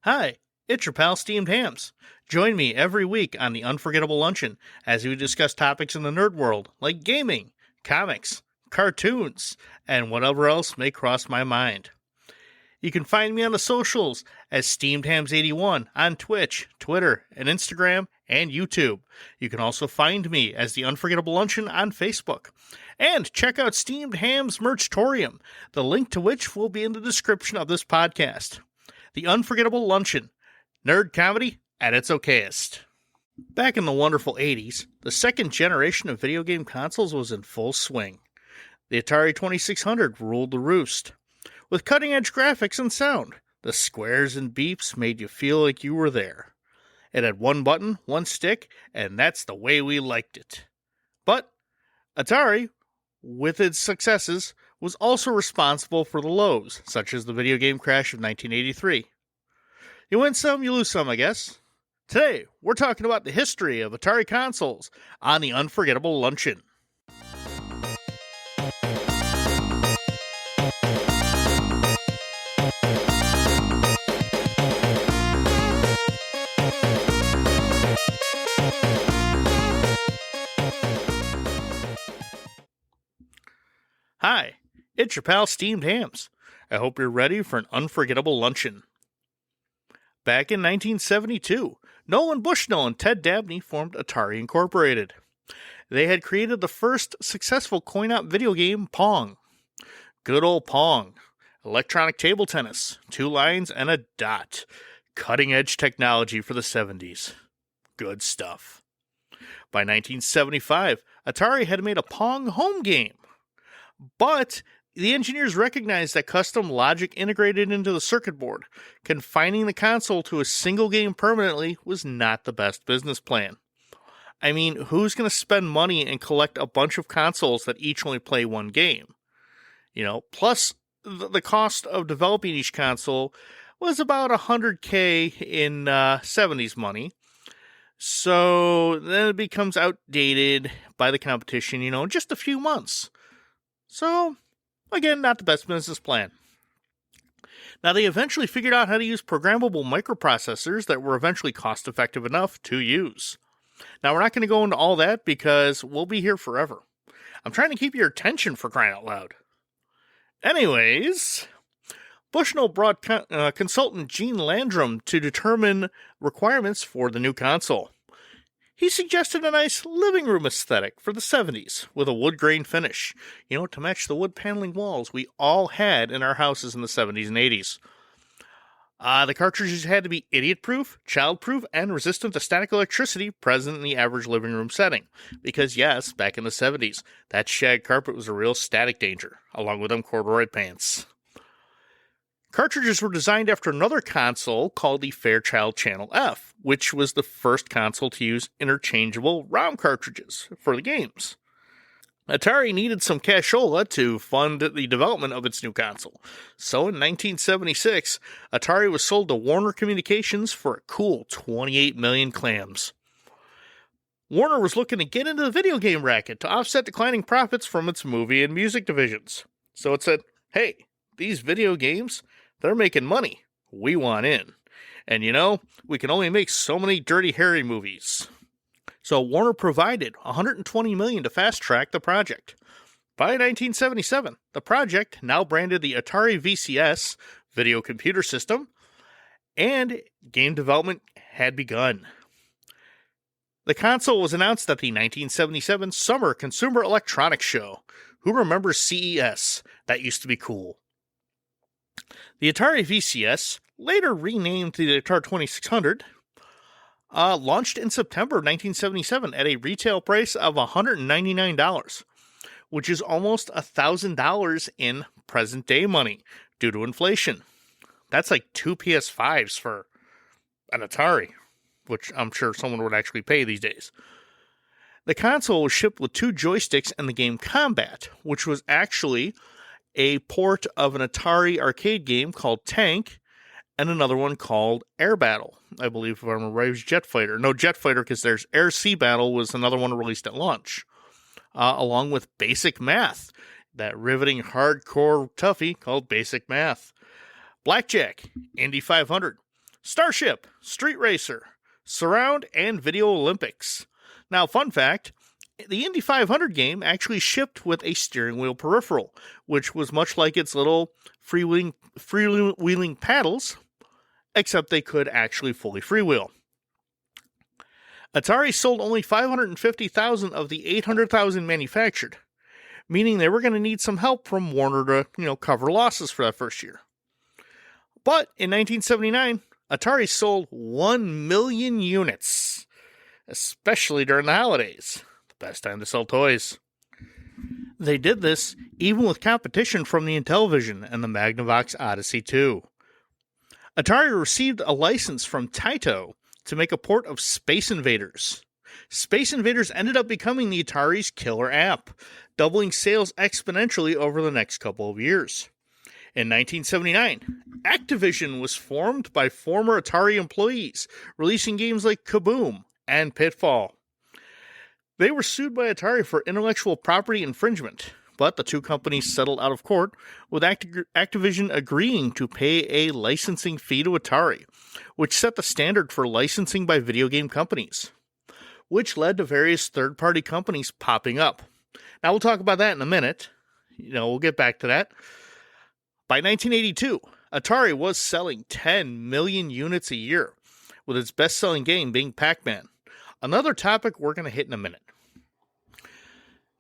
Hi, it's your pal Steamed Hams. Join me every week on the Unforgettable Luncheon as we discuss topics in the nerd world like gaming, comics, cartoons, and whatever else may cross my mind. You can find me on the socials as SteamedHams81 on Twitch, Twitter, and Instagram, and YouTube. You can also find me as the Unforgettable Luncheon on Facebook. And check out Steamed Hams Merchtorium, the link to which will be in the description of this podcast. The Unforgettable Luncheon, nerd comedy at its okayest. Back in the wonderful 80s, the second generation of video game consoles was in full swing. The Atari 2600 ruled the roost. With cutting-edge graphics and sound, the squares and beeps made you feel like you were there. It had one button, one stick, and that's the way we liked it. But Atari, with its successes, was also responsible for the lows, such as the video game crash of 1983. You win some, you lose some, I guess. Today, we're talking about the history of Atari consoles on the Unforgettable Luncheon. Hi, it's your pal Steamed Hams. I hope you're ready for an unforgettable luncheon. Back in 1972, Nolan Bushnell and Ted Dabney formed Atari Incorporated. They had created the first successful coin-op video game, Pong. Good old Pong. Electronic table tennis, 2 lines and a dot. Cutting-edge technology for the 70s. Good stuff. By 1975, Atari had made a Pong home game. But the engineers recognized that custom logic integrated into the circuit board, confining the console to a single game permanently, was not the best business plan. I mean, who's going to spend money and collect a bunch of consoles that each only play one game? Plus the cost of developing each console was about $100K in 70s money. So then it becomes outdated by the competition, in just a few months. So, again, not the best business plan. Now, they eventually figured out how to use programmable microprocessors that were eventually cost-effective enough to use. Now, we're not going to go into all that because we'll be here forever. I'm trying to keep your attention, for crying out loud. Anyways, Bushnell brought consultant Gene Landrum to determine requirements for the new console. He suggested a nice living room aesthetic for the 70s with a wood grain finish, to match the wood paneling walls we all had in our houses in the 70s and 80s. The cartridges had to be idiot-proof, child-proof, and resistant to static electricity present in the average living room setting. Because yes, back in the 70s, that shag carpet was a real static danger, along with them corduroy pants. Cartridges were designed after another console called the Fairchild Channel F, which was the first console to use interchangeable ROM cartridges for the games. Atari needed some cashola to fund the development of its new console, so in 1976, Atari was sold to Warner Communications for a cool 28 million clams. Warner was looking to get into the video game racket to offset declining profits from its movie and music divisions. So it said, hey, these video games, they're making money. We want in. And we can only make so many Dirty Harry movies. So Warner provided $120 million to fast-track the project. By 1977, the project, now branded the Atari VCS, Video Computer System, and game development had begun. The console was announced at the 1977 Summer Consumer Electronics Show. Who remembers CES? That used to be cool. The Atari VCS, later renamed the Atari 2600, launched in September 1977 at a retail price of $199, which is almost $1,000 in present-day money due to inflation. That's like 2 PS5s for an Atari, which I'm sure someone would actually pay these days. The console was shipped with 2 joysticks and the game Combat, which was actually a port of an Atari arcade game called Tank, and another one called Air Battle. I believe, if I remember right, it was Jet Fighter. No, Jet Fighter, because there's Air Sea Battle was another one released at launch. Along with Basic Math, that riveting hardcore toughie called Basic Math. Blackjack, Indy 500, Starship, Street Racer, Surround, and Video Olympics. Now, fun fact, the Indy 500 game actually shipped with a steering wheel peripheral, which was much like its little freewheeling paddles, except they could actually fully freewheel. Atari sold only 550,000 of the 800,000 manufactured, meaning they were going to need some help from Warner to, cover losses for that first year. But in 1979, Atari sold 1 million units, especially during the holidays. The best time to sell toys. They did this even with competition from the Intellivision and the Magnavox Odyssey 2. Atari received a license from Taito to make a port of Space Invaders. Space Invaders ended up becoming the Atari's killer app, doubling sales exponentially over the next couple of years. In 1979, Activision was formed by former Atari employees, releasing games like Kaboom and Pitfall. They were sued by Atari for intellectual property infringement, but the two companies settled out of court, with Activision agreeing to pay a licensing fee to Atari, which set the standard for licensing by video game companies, which led to various third-party companies popping up. Now, we'll talk about that in a minute. We'll get back to that. By 1982, Atari was selling 10 million units a year, with its best-selling game being Pac-Man, another topic we're going to hit in a minute.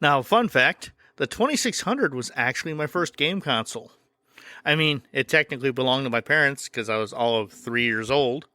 Now, fun fact, the 2600 was actually my first game console. I mean, it technically belonged to my parents because I was all of 3 years old,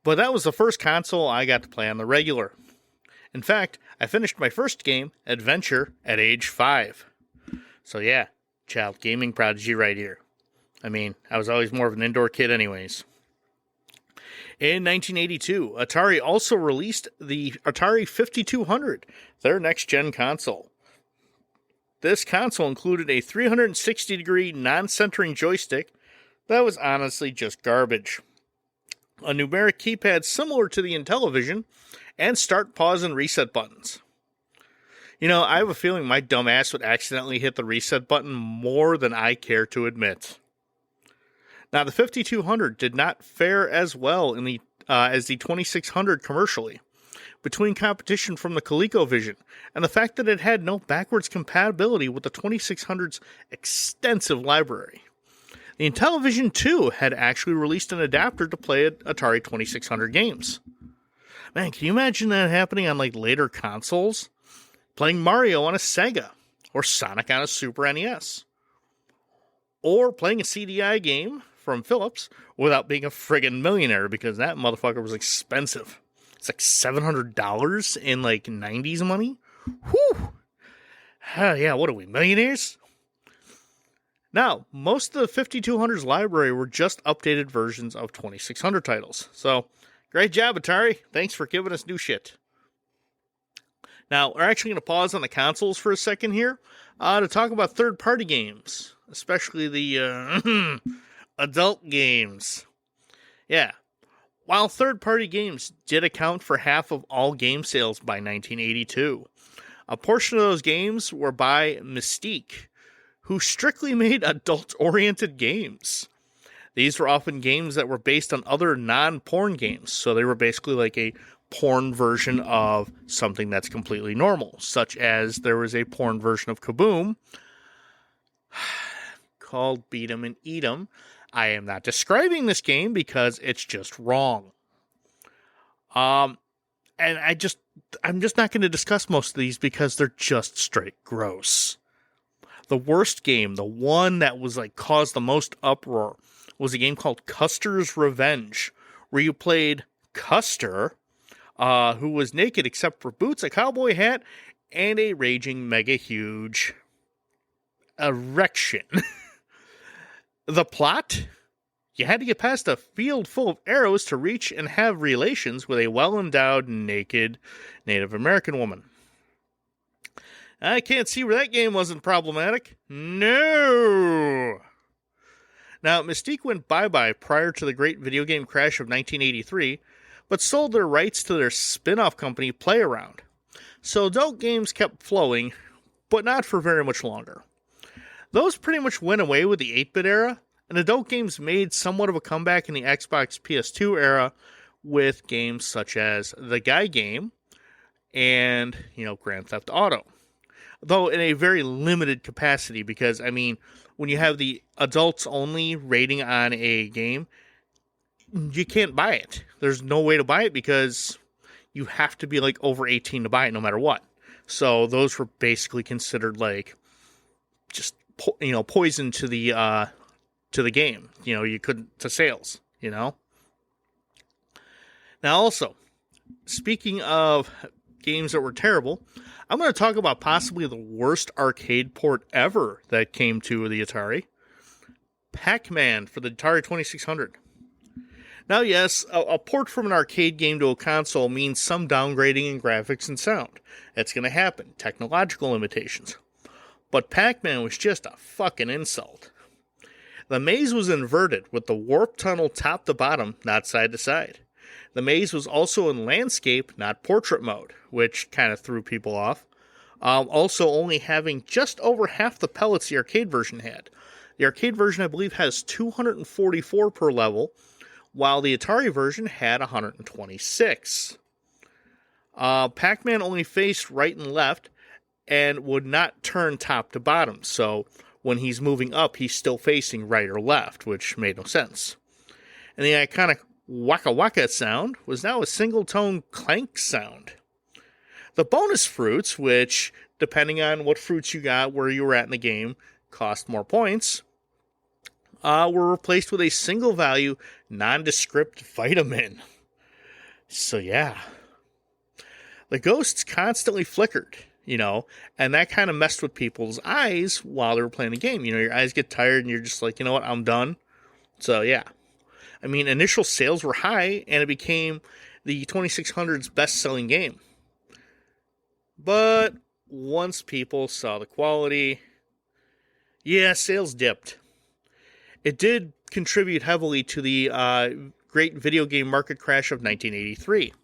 but that was the first console I got to play on the regular. In fact, I finished my first game, Adventure, at age 5. So yeah, child gaming prodigy right here. I mean, I was always more of an indoor kid anyways. In 1982, Atari also released the Atari 5200, their next-gen console. This console included a 360-degree non-centering joystick that was honestly just garbage, a numeric keypad similar to the Intellivision, and start, pause, and reset buttons. I have a feeling my dumb ass would accidentally hit the reset button more than I care to admit. Now, the 5200 did not fare as well as the 2600 commercially, between competition from the ColecoVision and the fact that it had no backwards compatibility with the 2600's extensive library. The Intellivision 2 had actually released an adapter to play Atari 2600 games. Man, can you imagine that happening on later consoles? Playing Mario on a Sega, or Sonic on a Super NES. Or playing a CDI game from Philips without being a friggin' millionaire, because that motherfucker was expensive. It's like $700 in 90s money. Whew! Yeah, what are we, millionaires? Now, most of the 5200's library were just updated versions of 2600 titles. So, great job, Atari. Thanks for giving us new shit. Now, we're actually going to pause on the consoles for a second here to talk about third-party games, especially the adult games. Yeah. While third-party games did account for half of all game sales by 1982, a portion of those games were by Mystique, who strictly made adult-oriented games. These were often games that were based on other non-porn games, so they were basically like a porn version of something that's completely normal, such as there was a porn version of Kaboom called Beat 'em and Eat 'em. I am not describing this game because it's just wrong. And I'm just not going to discuss most of these because they're just straight gross. The worst game, the one that was caused the most uproar, was a game called Custer's Revenge, where you played Custer, who was naked except for boots, a cowboy hat, and a raging mega huge erection. The plot? You had to get past a field full of arrows to reach and have relations with a well-endowed, naked Native American woman. I can't see where that game wasn't problematic. No! Now, Mystique went bye-bye prior to the great video game crash of 1983, but sold their rights to their spin-off company, Playaround. So adult games kept flowing, but not for very much longer. Those pretty much went away with the 8-bit era, And adult games made somewhat of a comeback in the Xbox PS2 era with games such as the Guy game and, Grand Theft Auto. Though in a very limited capacity, because, when you have the adults only rating on a game, you can't buy it. There's no way to buy it because you have to be like over 18 to buy it no matter what. So those were basically considered like just poison to the game. You couldn't to sales. Now also, speaking of games that were terrible, I'm going to talk about possibly the worst arcade port ever that came to the Atari. Pac-Man for the Atari 2600. Now, yes, a port from an arcade game to a console means some downgrading in graphics and sound. That's going to happen. Technological limitations. But Pac-Man was just a fucking insult. The maze was inverted, with the warp tunnel top to bottom, not side to side. The maze was also in landscape, not portrait mode, which kind of threw people off. Also only having just over half the pellets the arcade version had. The arcade version, I believe, has 244 per level, while the Atari version had 126. Pac-Man only faced right and left and would not turn top to bottom, so when he's moving up, he's still facing right or left, which made no sense. And the iconic Waka Waka sound was now a single-tone clank sound. The bonus fruits, which, depending on what fruits you got, where you were at in the game, cost more points, were replaced with a single-value, nondescript vitamin. So yeah. The ghosts constantly flickered, and that kind of messed with people's eyes while they were playing the game. Your eyes get tired and you're just like, you know what, I'm done. So yeah. Initial sales were high, and it became the 2600's best-selling game. But once people saw the quality, sales dipped. It did contribute heavily to the great video game market crash of 1983.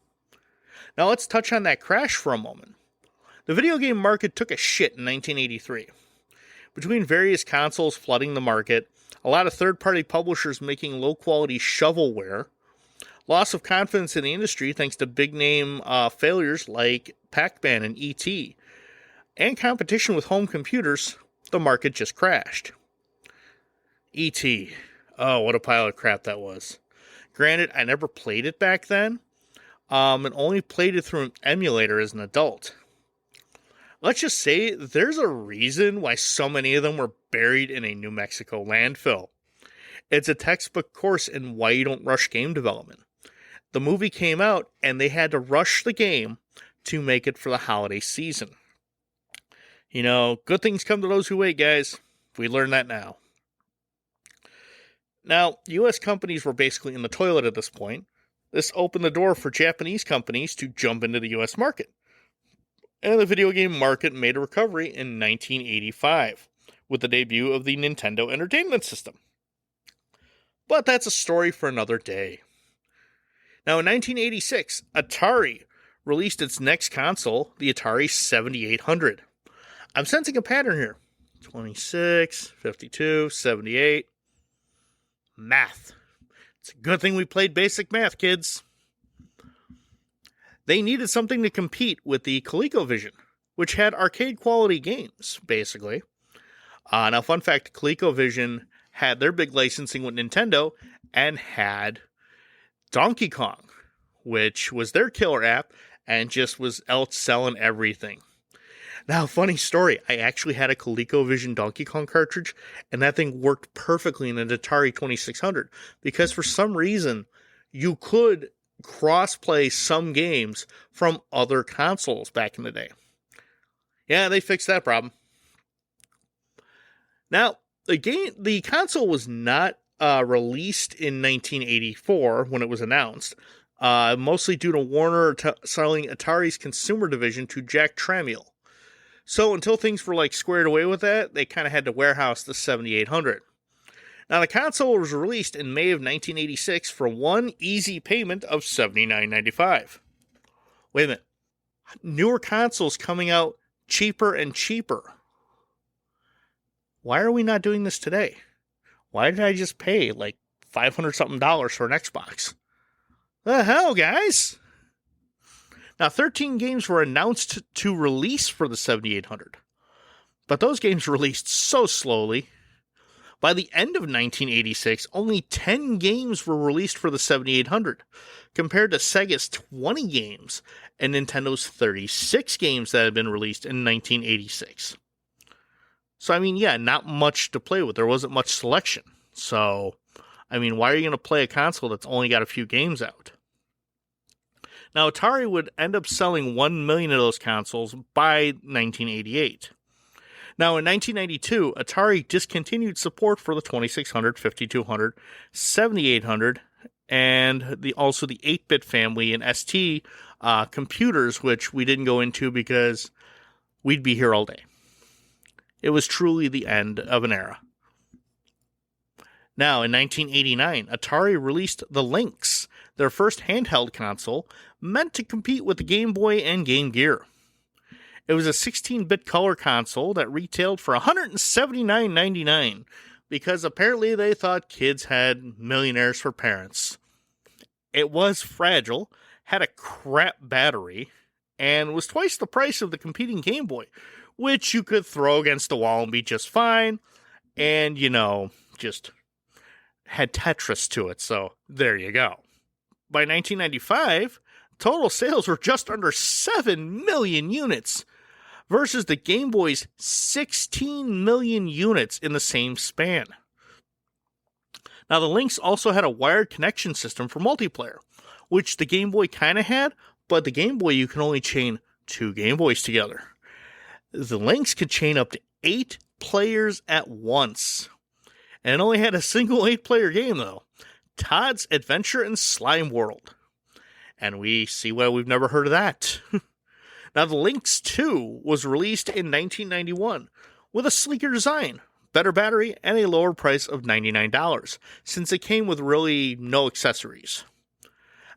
Now let's touch on that crash for a moment. The video game market took a shit in 1983. Between various consoles flooding the market, a lot of third-party publishers making low-quality shovelware, loss of confidence in the industry thanks to big-name failures like Pac-Man and E.T., and competition with home computers, the market just crashed. E.T. Oh, what a pile of crap that was. Granted, I never played it back then, and only played it through an emulator as an adult. Let's just say there's a reason why so many of them were buried in a New Mexico landfill. It's a textbook course in why you don't rush game development. The movie came out, and they had to rush the game to make it for the holiday season. Good things come to those who wait, guys. We learn that now. Now, U.S. companies were basically in the toilet at this point. This opened the door for Japanese companies to jump into the U.S. market. And the video game market made a recovery in 1985 with the debut of the Nintendo Entertainment System. But that's a story for another day. Now, in 1986, Atari released its next console, the Atari 7800. I'm sensing a pattern here. 26, 52, 78. Math. It's a good thing we played basic math, kids. They needed something to compete with the ColecoVision, which had arcade-quality games, basically. Now, fun fact, ColecoVision had their big licensing with Nintendo and had Donkey Kong, which was their killer app and just was outselling everything. Now, funny story, I actually had a ColecoVision Donkey Kong cartridge, and that thing worked perfectly in an Atari 2600, because for some reason, you could cross-play some games from other consoles back in the day. Yeah, they fixed that problem. Now, the console was not released in 1984 when it was announced, mostly due to Warner selling Atari's consumer division to Jack Tramiel. So until things were squared away with that, they kind of had to warehouse the 7800. Now, the console was released in May of 1986 for one easy payment of $79.95. Wait a minute. Newer consoles coming out cheaper and cheaper. Why are we not doing this today? Why did I just pay like $500 something for an Xbox? The hell, guys? Now, 13 games were announced to release for the 7800, but those games released so slowly. By the end of 1986, only 10 games were released for the 7800, compared to Sega's 20 games and Nintendo's 36 games that had been released in 1986. So, I mean, yeah, not much to play with. There wasn't much selection. So, I mean, why are you going to play a console that's only got a few games out? Now, Atari would end up selling 1 million of those consoles by 1988. Now, in 1992, Atari discontinued support for the 2600, 5200, 7800, and also the 8-bit family and ST computers, which we didn't go into because we'd be here all day. It was truly the end of an era. Now, in 1989, Atari released the Lynx, their first handheld console, meant to compete with the Game Boy and Game Gear. It was a 16-bit color console that retailed for $179.99 because apparently they thought kids had millionaires for parents. It was fragile, had a crap battery, and was twice the price of the competing Game Boy, which you could throw against the wall and be just fine, and, just had Tetris to it, so there you go. By 1995, total sales were just under 7 million units, versus the Game Boy's 16 million units in the same span. Now, the Lynx also had a wired connection system for multiplayer, which the Game Boy kind of had, but the Game Boy you can only chain 2 Game Boys together. The Lynx could chain up to 8 players at once. And it only had a single 8-player game, though. Todd's Adventure in Slime World. And we see why we've never heard of that. Now, the Lynx 2 was released in 1991 with a sleeker design, better battery, and a lower price of $99, since it came with really no accessories.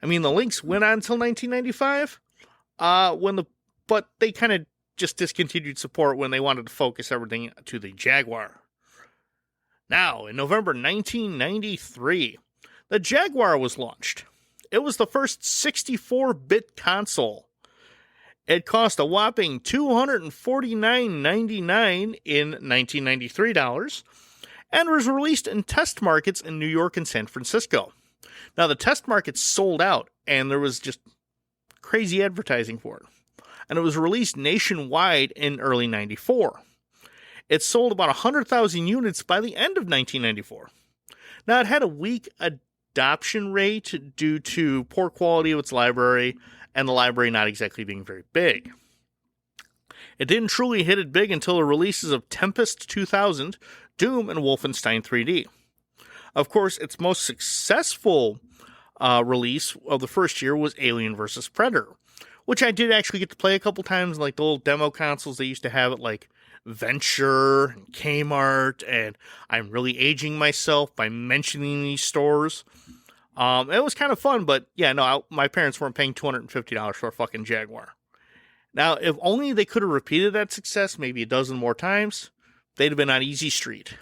I mean, the Lynx went on until 1995, but they kind of just discontinued support when they wanted to focus everything to the Jaguar. Now, in November 1993, the Jaguar was launched. It was the first 64-bit console. It cost a whopping $249.99 in 1993 dollars, and was released in test markets in New York and San Francisco. Now, the test markets sold out, and there was just crazy advertising for it. And it was released nationwide in early 94. It sold about 100,000 units by the end of 1994. Now, it had a weak adoption rate due to poor quality of its library, and the library not exactly being very big. It didn't truly hit it big until the releases of Tempest 2000, Doom, and Wolfenstein 3D. Of course, its most successful release of the first year was Alien vs. Predator, which I did actually get to play a couple times, like the little demo consoles they used to have at like Venture and Kmart, and I'm really aging myself by mentioning these stores. It was kind of fun, but yeah, no, my parents weren't paying $250 for a fucking Jaguar. Now, if only they could have repeated that success maybe a dozen more times, they'd have been on Easy Street.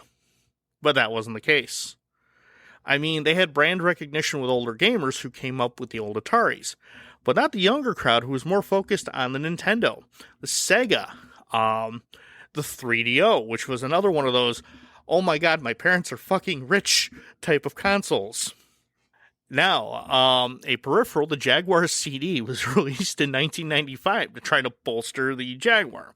But that wasn't the case. I mean, they had brand recognition with older gamers who came up with the old Ataris, but not the younger crowd who was more focused on the Nintendo, the Sega, the 3DO, which was another one of those, oh my god, my parents are fucking rich type of consoles. Now, a peripheral, the Jaguar CD, was released in 1995 to try to bolster the Jaguar.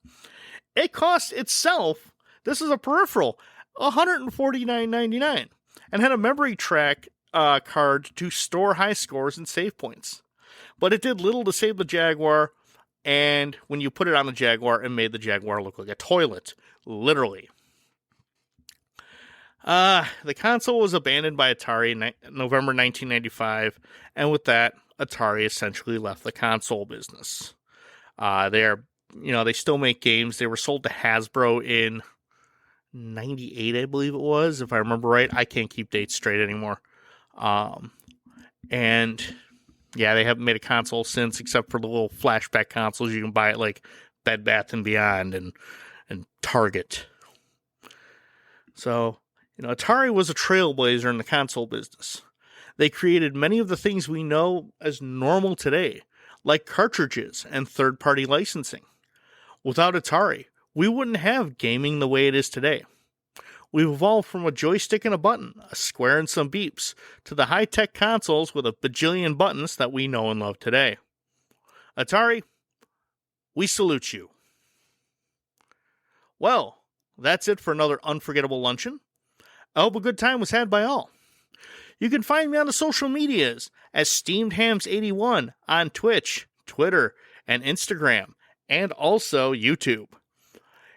It cost itself, this is a peripheral, $149.99, and had a memory track card to store high scores and save points. But it did little to save the Jaguar, and when you put it on the Jaguar, it made the Jaguar look like a toilet, literally. The console was abandoned by Atari in November 1995, and with that, Atari essentially left the console business. They still make games. They were sold to Hasbro in 98, I believe it was, if I remember right. I can't keep dates straight anymore. And yeah, they haven't made a console since, except for the little flashback consoles you can buy at like Bed Bath & Beyond and Target. So, Atari was a trailblazer in the console business. They created many of the things we know as normal today, like cartridges and third-party licensing. Without Atari, we wouldn't have gaming the way it is today. We've evolved from a joystick and a button, a square and some beeps, to the high-tech consoles with a bajillion buttons that we know and love today. Atari, we salute you. Well, that's it for another unforgettable luncheon. I hope a good time was had by all. You can find me on the social medias as SteamedHams81 on Twitch, Twitter, and Instagram, and also YouTube.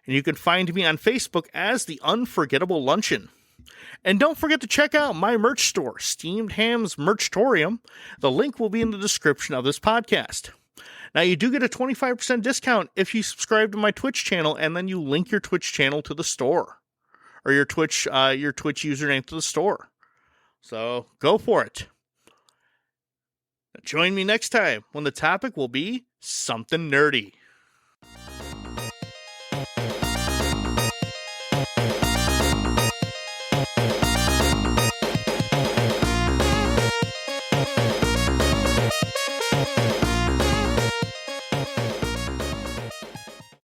And you can find me on Facebook as The Unforgettable Luncheon. And don't forget to check out my merch store, Steamed Hams Merchtorium. The link will be in the description of this podcast. Now, you do get a 25% discount if you subscribe to my Twitch channel and then you link your Twitch channel to the store, or your Twitch username to the store. So go for it. Join me next time when the topic will be something nerdy.